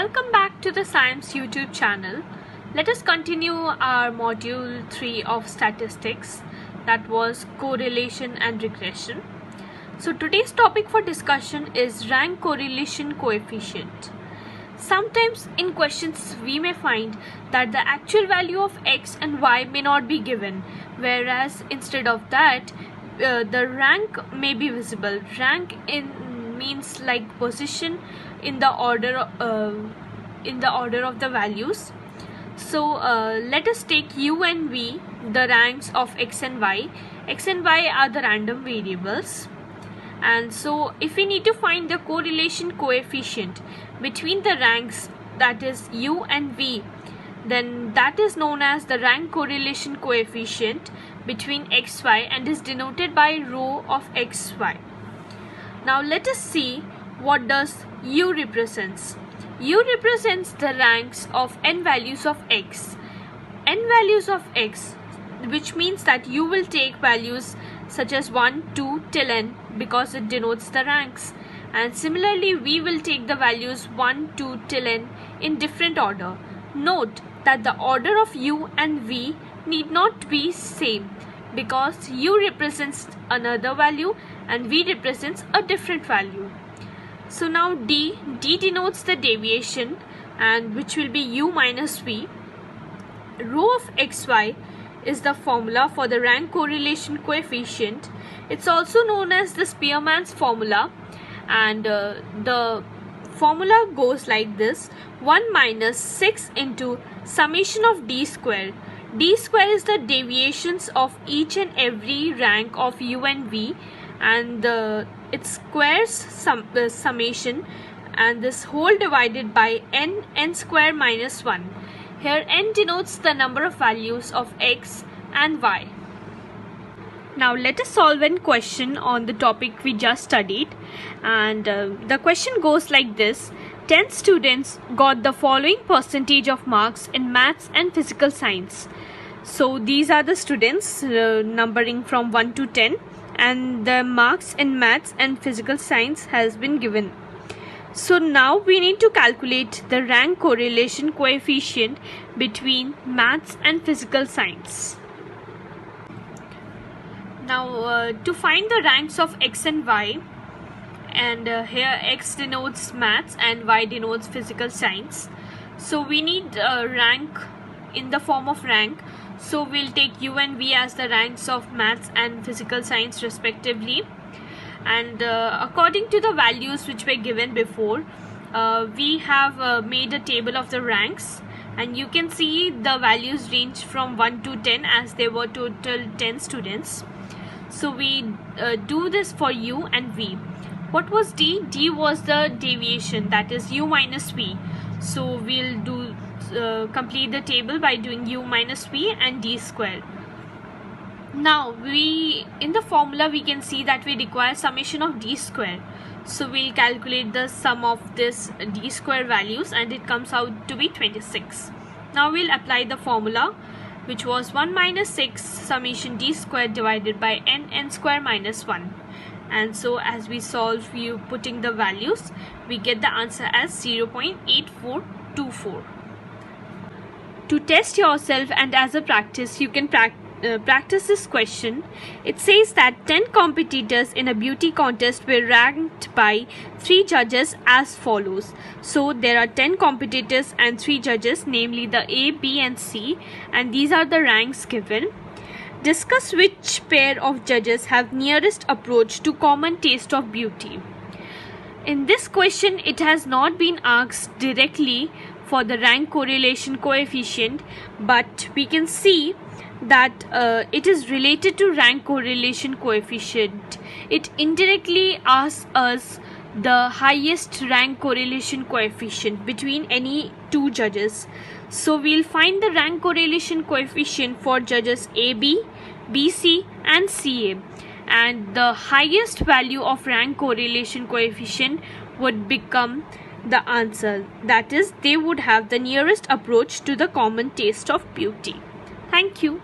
Welcome back to the Science YouTube channel. Let us continue our module 3 of statistics, that was correlation and regression. So today's topic for discussion is rank correlation coefficient. Sometimes in questions we may find that the actual value of x and y may not be given, whereas instead of that the rank may be visible. Rank means like position in the order of the values. So let us take u and v, the ranks of x and y. X and y are the random variables, and so if we need to find the correlation coefficient between the ranks, that is u and v, then that is known as the rank correlation coefficient between xy and is denoted by rho of xy. Now let us see what does u represents. U represents the ranks of n values of x. N values of x, which means that you will take values such as 1, 2 till n because it denotes the ranks. And similarly we will take the values 1, 2 till n in different order. Note that the order of u and v need not be same, because u represents another value and v represents a different value. So now d denotes the deviation, and which will be u minus v. Rho of xy is the formula for the rank correlation coefficient. It's also known as the Spearman's formula, and the formula goes like this: 1 minus 6 into summation of d square. D square is the deviations of each and every rank of u and v, and it squares summation, and this whole divided by n square minus 1. Here n denotes the number of values of x and y. Now let us solve a question on the topic we just studied, and the question goes like this: 10 students got the following percentage of marks in maths and physical science. So these are the students numbering from 1 to 10, and the marks in maths and physical science has been given. So now we need to calculate the rank correlation coefficient between maths and physical science. Now to find the ranks of x and y, and here x denotes maths and y denotes physical science, so we need rank in the form of rank. So we'll take u and v as the ranks of maths and physical science respectively, and according to the values which were given before, we have made a table of the ranks, and you can see the values range from 1 to 10 as there were total 10 students. So we do this for u and v. What was d? D was the deviation, that is u minus v. So we'll do complete the table by doing u minus v and d square. Now in the formula we can see that we require summation of d square. So we'll calculate the sum of this d square values, and it comes out to be 26. Now we'll apply the formula, which was 1 minus 6 summation d square divided by n square minus 1. And so as we solve, you putting the values, we get the answer as 0.8424. To test yourself and as a practice, you can practice this question. It says that 10 competitors in a beauty contest were ranked by 3 judges as follows. So there are 10 competitors and 3 judges, namely the A, B and C, and these are the ranks given. Discuss which pair of judges have nearest approach to common taste of beauty. In this question, it has not been asked directly for the rank correlation coefficient, but we can see that it is related to rank correlation coefficient. It indirectly asks us the highest rank correlation coefficient between any 2 judges. So we'll find the rank correlation coefficient for judges AB, BC and CA, and the highest value of rank correlation coefficient would become the answer, that is, they would have the nearest approach to the common taste of beauty. Thank you.